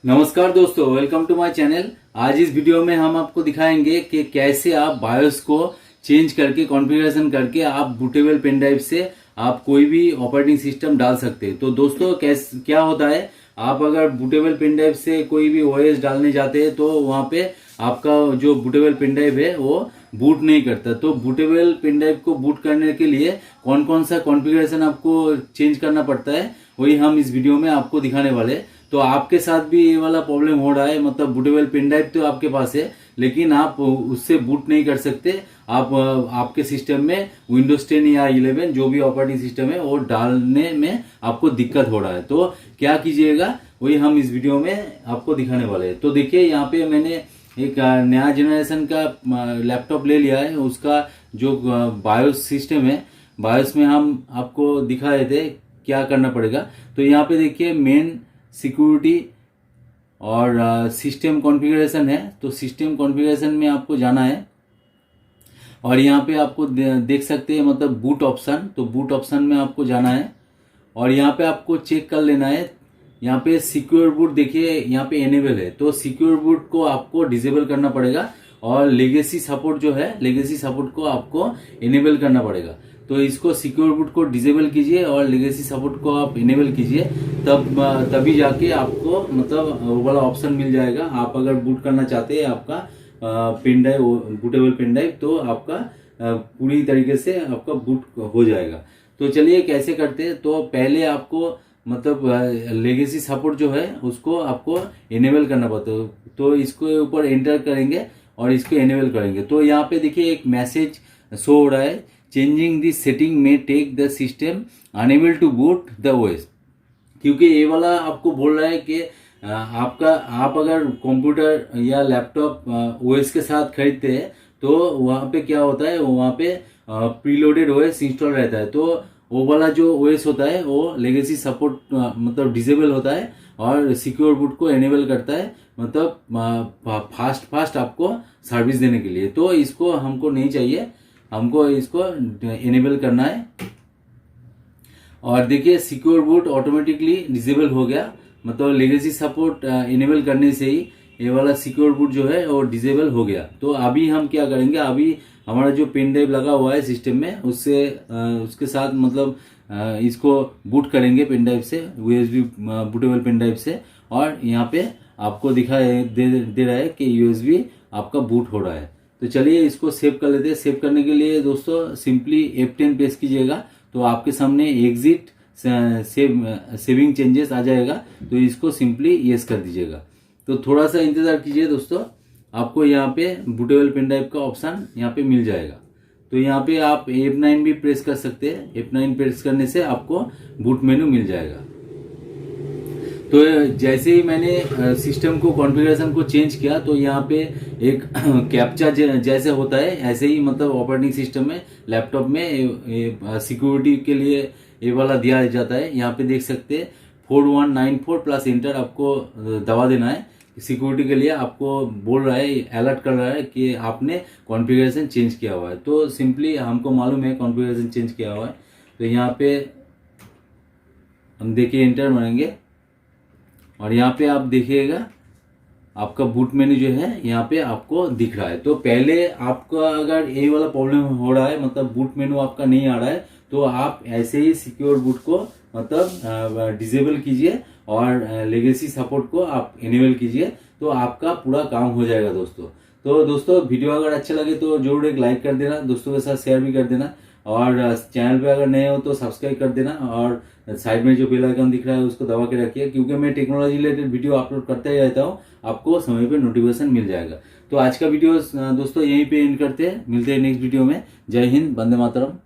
नमस्कार दोस्तों, welcome to my channel. आज इस वीडियो में हम आपको दिखाएंगे कि कैसे आप बायोस को चेंज करके कॉन्फ़िगरेशन करके आप बूटेबल पेन ड्राइव से आप कोई भी ऑपरेटिंग सिस्टम डाल सकते हैं। तो दोस्तों क्या होता है, आप अगर बूटेबल पेन ड्राइव से कोई भी ओएस डालने जाते हैं तो वहाँ पे आपका जो बूटेबल पेन ड्राइव है वो बूट नहीं करता। तो बूटेबल पेन ड्राइव को बूट करने के लिए कौन कौन सा कॉन्फ़िगरेशन आपको चेंज करना पड़ता है वही हम इस वीडियो में आपको दिखाने वाले हैं। तो आपके साथ भी ये वाला प्रॉब्लम हो रहा है, मतलब बूटेबल पेन ड्राइव तो आपके पास है लेकिन आप उससे बूट नहीं कर सकते। आपके सिस्टम में विंडोज 10 या 11 जो भी ऑपरेटिंग सिस्टम है वो डालने में आपको दिक्कत हो रहा है। तो क्या कीजिएगा वही हम इस वीडियो में आपको दिखाने वाले हैं। तो देखिए, यहाँ पे मैंने एक नया जनरेशन का लैपटॉप ले लिया है। उसका जो बायोस सिस्टम है, बायोस में हम आपको दिखा रहे थे क्या करना पड़ेगा। तो यहाँ पे देखिए, मेन सिक्योरिटी और सिस्टम कॉन्फ़िगरेशन है। तो सिस्टम कॉन्फ़िगरेशन में आपको जाना है और यहाँ पे आपको देख सकते हैं मतलब बूट ऑप्शन। तो बूट ऑप्शन में आपको जाना है और यहाँ पे आपको चेक कर लेना है। यहाँ पे सिक्योर बूट देखिए, यहाँ पे एनेबल है। तो सिक्योर बूट को आपको डिसेबल करना पड़ेगा और लेगेसी सपोर्ट जो है, लेगेसी सपोर्ट को आपको इनेबल करना पड़ेगा। तो इसको सिक्योर बूट को डिसेबल कीजिए और लेगेसी सपोर्ट को आप इनेबल कीजिए, तभी जाके आपको मतलब वो वाला ऑप्शन मिल जाएगा। आप अगर बूट करना चाहते हैं आपका pen drive, bootable pen drive, तो आपका पूरी तरीके से आपका बूट हो जाएगा। तो चलिए कैसे करते हैं। तो पहले आपको मतलब लेगेसी सपोर्ट जो है उसको आपको इनेबल करना पड़ता है। तो इसको ऊपर एंटर करेंगे और इसको इनेबल करेंगे। तो यहाँ पे देखिए एक मैसेज शो हो रहा है, चेंजिंग दिस सेटिंग में take the system enable to boot the OS. क्योंकि ये वाला आपको बोल रहा है कि आप अगर कंप्यूटर या लैपटॉप ओएस के साथ खरीदते हैं तो वहाँ पे क्या होता है, वहाँ पे प्रीलोडेड ओएस इंस्टॉल रहता है। तो वो वाला जो ओएस होता है वो लेगेसी सपोर्ट मतलब डिसेबल होता है और सिक्योर बूट को एनेबल करता है, मतलब फास्ट आपको सर्विस देने के लिए। तो इसको हमको नहीं चाहिए, हमको इसको इनेबल करना है। और देखिए सिक्योर बूट ऑटोमेटिकली डिसेबल हो गया, मतलब लेगेसी सपोर्ट इनेबल करने से ही ये वाला सिक्योर बूट जो है वो डिसेबल हो गया। तो अभी हम क्या करेंगे, अभी हमारा जो पेन ड्राइव लगा हुआ है सिस्टम में उससे उसके साथ मतलब इसको बूट करेंगे पेन ड्राइव से, यूएसबी बूटेबल पेन ड्राइव से। और यहाँ पे आपको दिखाई दे रहा है कि यूएसबी आपका बूट हो रहा है। तो चलिए इसको सेव कर लेते हैं। सेव करने के लिए दोस्तों सिंपली F10 प्रेस कीजिएगा तो आपके सामने एग्जिट सेविंग चेंजेस आ जाएगा। तो इसको सिंपली यस कर दीजिएगा। तो थोड़ा सा इंतजार कीजिए दोस्तों, आपको यहाँ पे बूटेबल पेन ड्राइव का ऑप्शन यहाँ पे मिल जाएगा। तो यहाँ पे आप F9 भी प्रेस कर सकते हैं। F9 प्रेस करने से आपको बूट मेनू मिल जाएगा। तो जैसे ही मैंने सिस्टम को कॉन्फ़िगरेशन को चेंज किया तो यहाँ पे एक कैप्चा जैसे होता है ऐसे ही मतलब ऑपरेटिंग सिस्टम में लैपटॉप में सिक्योरिटी के लिए ये वाला दिया जाता है। यहाँ पे देख सकते हैं 4194 प्लस इंटर आपको दबा देना है। सिक्योरिटी के लिए आपको बोल रहा है, अलर्ट कर रहा है कि आपने कॉन्फ़िगरेशन चेंज किया हुआ है। तो सिंपली हमको मालूम है कॉन्फ़िगरेशन चेंज किया हुआ है। तो यहाँ पे हम देखिए इंटर मारेंगे और यहाँ पे आप देखिएगा आपका बूट मेन्यू जो है यहाँ पे आपको दिख रहा है। तो पहले आपका अगर ये वाला प्रॉब्लम हो रहा है, मतलब बूट मेन्यू आपका नहीं आ रहा है, तो आप ऐसे ही सिक्योर बूट को मतलब डिसेबल कीजिए और लेगेसी सपोर्ट को आप इनेबल कीजिए, तो आपका पूरा काम हो जाएगा दोस्तों। तो दोस्तों वीडियो अगर अच्छा लगे तो जरूर एक लाइक कर देना, दोस्तों के साथ शेयर भी कर देना और चैनल पे अगर नए हो तो सब्सक्राइब कर देना और साइड में जो बेल आइकन दिख रहा है उसको दबा के रखिए, क्योंकि मैं टेक्नोलॉजी रिलेटेड वीडियो अपलोड करते ही रहता हूँ, आपको समय पे नोटिफिकेशन मिल जाएगा। तो आज का वीडियो दोस्तों यहीं पे एंड करते हैं, मिलते हैं नेक्स्ट वीडियो में। जय हिंद, वंदे मातरम।